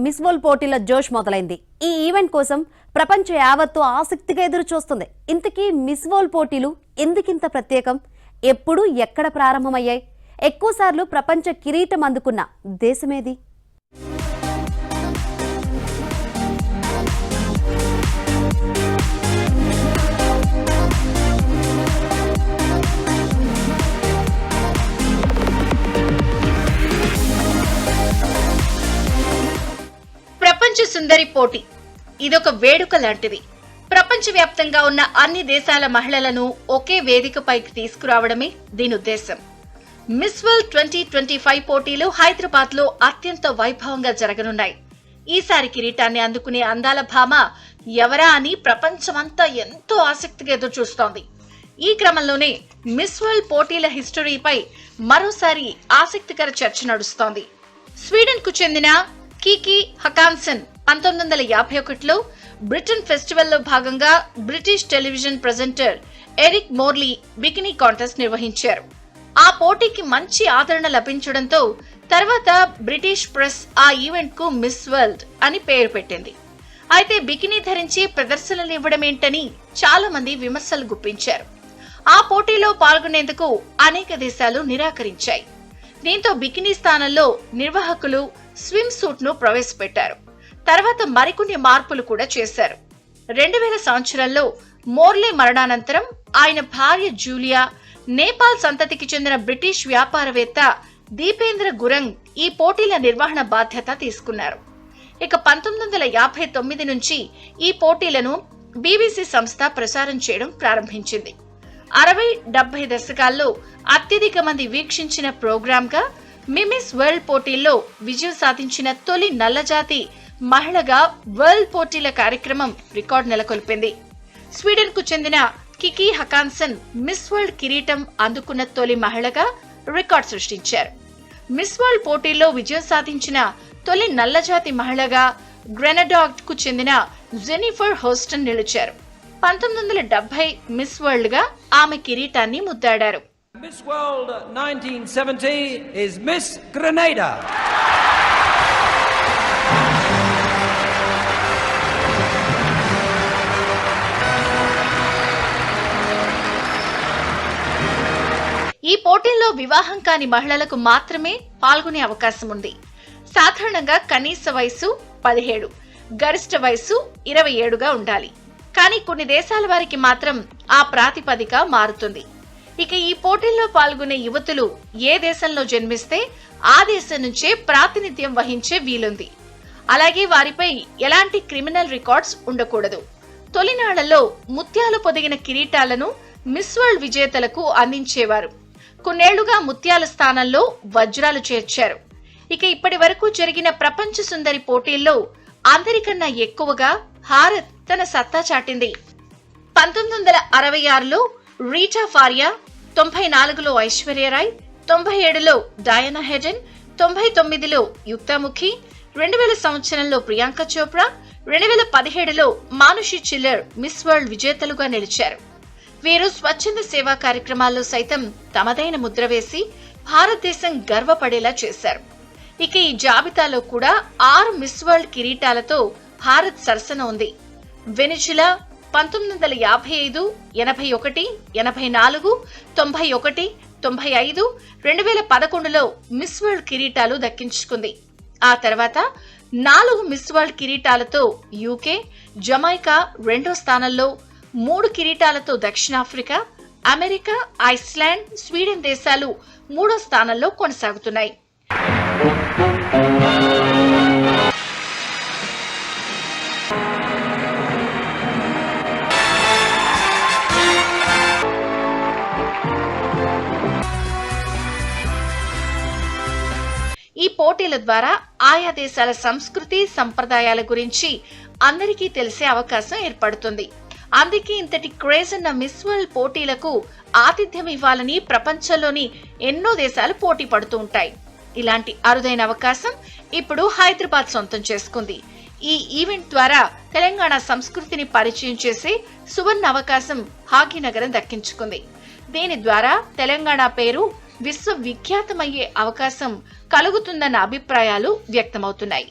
Miss world పోటీల జోష్ మొదలైంది. ఈ ఈవెంట్ కోసం ప్రపంచ యావత్తు ఆసక్తిగా ఎదురు చూస్తుంది. ఇంతకీ మిస్ వరల్డ్ పోటీలు ఎందుకింత ప్రత్యేకం? ఎప్పుడు ఎక్కడ ప్రారంభమయ్యాయి? ఎక్కువసార్లు ప్రపంచ కిరీటం అందుకున్న దేశమేది? ప్రపంచ సుందరి పోటీ ఇదొక వేడుక లాంటిది. ప్రపంచవ్యాప్తంగా ఉన్న అన్ని దేశాల మహిళలను ఒకే వేదికపైకి తీసుకురావడమే దీని ఉద్దేశం. మిస్ వరల్డ్ 2025 పోటీలు హైదరాబాద్ లో అత్యంత వైభవంగా జరగనున్నాయి. ఈసారి కిరీటాన్ని అందుకునే అందాల భామ ఎవరా అని ప్రపంచమంతా ఎంతో ఆసక్తిగా ఎదురు చూస్తోంది. ఈ క్రమంలోనే మిస్ వరల్డ్ పోటీల హిస్టరీపై మరోసారి ఆసక్తికర చర్చ నడుస్తోంది. స్వీడన్ కు చెందిన కికి హకాన్సన్ 1951లో బ్రిటన్ ఫెస్టివల్లో భాగంగా British television presenter Eric Morley bikini contest నిర్వహించారు. ఆ పోటీకి మంచి ఆదరణ లభించడంతో తర్వాత బ్రిటిష్ ప్రెస్ ఆ ఈవెంట్ కు మిస్ వరల్డ్ అని పేరు పెట్టింది. అయితే బికినీ ధరించి ప్రదర్శనలు ఇవ్వడమేంటని చాలా మంది విమర్శలు గుప్పించారు. ఆ పోటీలో పాల్గొనేందుకు అనేక దేశాలు నిరాకరించాయి. దీంతో బికినీ స్థానంలో నిర్వాహకులు స్విమ్ సూట్ ను ప్రవేశపెట్టారు. తర్వాత మరికొన్ని మార్పులు కూడా చేశారు. 2000 సంవత్సరంలో మోర్లే మరణానంతరం ఆయన భార్య జూలియా, నేపాల్ సంతతికి చెందిన బ్రిటిష్ వ్యాపారవేత్త దీపేంద్ర గురంగ్ ఈ పోటీల నిర్వహణ బాధ్యత తీసుకున్నారు. ఇక 1959 నుంచి ఈ పోటీలను బీబీసీ సంస్థ ప్రసారం చేయడం ప్రారంభించింది. 60-70 దశకాల్లో అత్యధిక మంది వీక్షించిన ప్రోగ్రామ్ గా మిస్ వరల్డ్ పోటీల్లో విజయం సాధించిన తొలి నల్లజాతి మహిళగా వరల్డ్ పోటీల కార్యక్రమం రికార్డు నెలకొల్పింది. స్వీడన్ కు చెందిన కికి హకాన్సన్ మిస్ వరల్డ్ కిరీటం అందుకున్న తొలి మహిళగా రికార్డు సృష్టించారు. మిస్ వరల్డ్ పోటీల్లో విజయం సాధించిన తొలి నల్లజాతి మహిళగా గ్రెనడాగ్ కు చెందిన జెనిఫర్ హోస్టన్ నిలిచారు. 1970 మిస్ వరల్డ్ గా ఆమె కిరీటాన్ని ముద్దాడారు. Miss World 1970 is Miss Grenada. ఈ పోటీల్లో వివాహం కాని మహిళలకు మాత్రమే పాల్గొనే అవకాశం ఉంది. సాధారణంగా కనీస వయసు 17, గరిష్ట వయసు 27గా ఉండాలి. కానీ కొన్ని దేశాల వారికి మాత్రం ఆ ప్రాతిపదిక మారుతుంది. ఇక ఈ పోటీల్లో పాల్గొనే యువతులు ఏ దేశంలో జన్మిస్తే ఆ దేశం నుంచే ప్రాతినిధ్యం వహించే వీలుంది. అలాగే వారిపై ఎలాంటి క్రిమినల్ రికార్డ్స్ ఉండకూడదు. తొలినాళ్లలో ముత్యాలు పొదిగిన కిరీటాలను మిస్ వరల్డ్ విజేతలకు అందించేవారు. కొన్నేళ్లుగా ముత్యాల స్థానంలో వజ్రాలు చేర్చారు. ఇక ఇప్పటి వరకు జరిగిన ప్రపంచ సుందరి పోటీల్లో అందరికన్నా ఎక్కువగా భారత్ తన సత్తా చాటింది. 1966లో Rita Faria, 94లో Aishwarya Rai, 97లో Diana Hayden, 99లో Yukta Mookhey, 2000 సంవత్సరంలో ప్రియాంక చోప్రా, 2017లో మానుషి చిల్లర్ మిస్ వరల్డ్ విజేతలుగా నిలిచారు. వీరు స్వచ్ఛంద సేవా కార్యక్రమాల్లో సైతం తమదైన ముద్ర వేసి భారతదేశం గర్వపడేలా చేశారు. ఇక ఈ జాబితాలో కూడా 6 మిస్ వరల్డ్ కిరీటాలతో భారత్ సరసన ఉంది. వెనిజులా 1955, 81, 84, 91, 95, 2011లో మిస్ వరల్డ్ కిరీటాలు దక్కించుకుంది. ఆ తర్వాత 4 మిస్ వరల్డ్ కిరీటాలతో యూకే, జమైకా రెండో స్థానంలో, 3 కిరీటాలతో దక్షిణాఫ్రికా, అమెరికా, ఐస్లాండ్, స్వీడన్ దేశాలు మూడో స్థానంలో కొనసాగుతున్నాయి. ఈ పోటీల ద్వారా ఆయా దేశాల సంస్కృతి సంప్రదాయాల గురించి అందరికీ తెలిసే అవకాశం ఏర్పడుతుంది. అందుకే ఇంతటి క్రేజ్ ఉన్న మిస్ వరల్డ్ పోటీలకు ఆతిథ్యం ఇవ్వాలని ప్రపంచంలోని ఎన్నో దేశాలు పోటీ పడుతూ ఉంటాయి. ఇలాంటి అరుదైన అవకాశం ఇప్పుడు హైదరాబాద్ సొంతం చేసుకుంది. ఈ ఈవెంట్ ద్వారా తెలంగాణ సంస్కృతిని పరిచయం చేసే సువర్ణ అవకాశం భాగ్యనగరం దక్కించుకుంది. దీని ద్వారా తెలంగాణ పేరు విశ్వవిఖ్యాతమయ్యే అవకాశం కలుగుతుందన్న అభిప్రాయాలు వ్యక్తమవుతున్నాయి.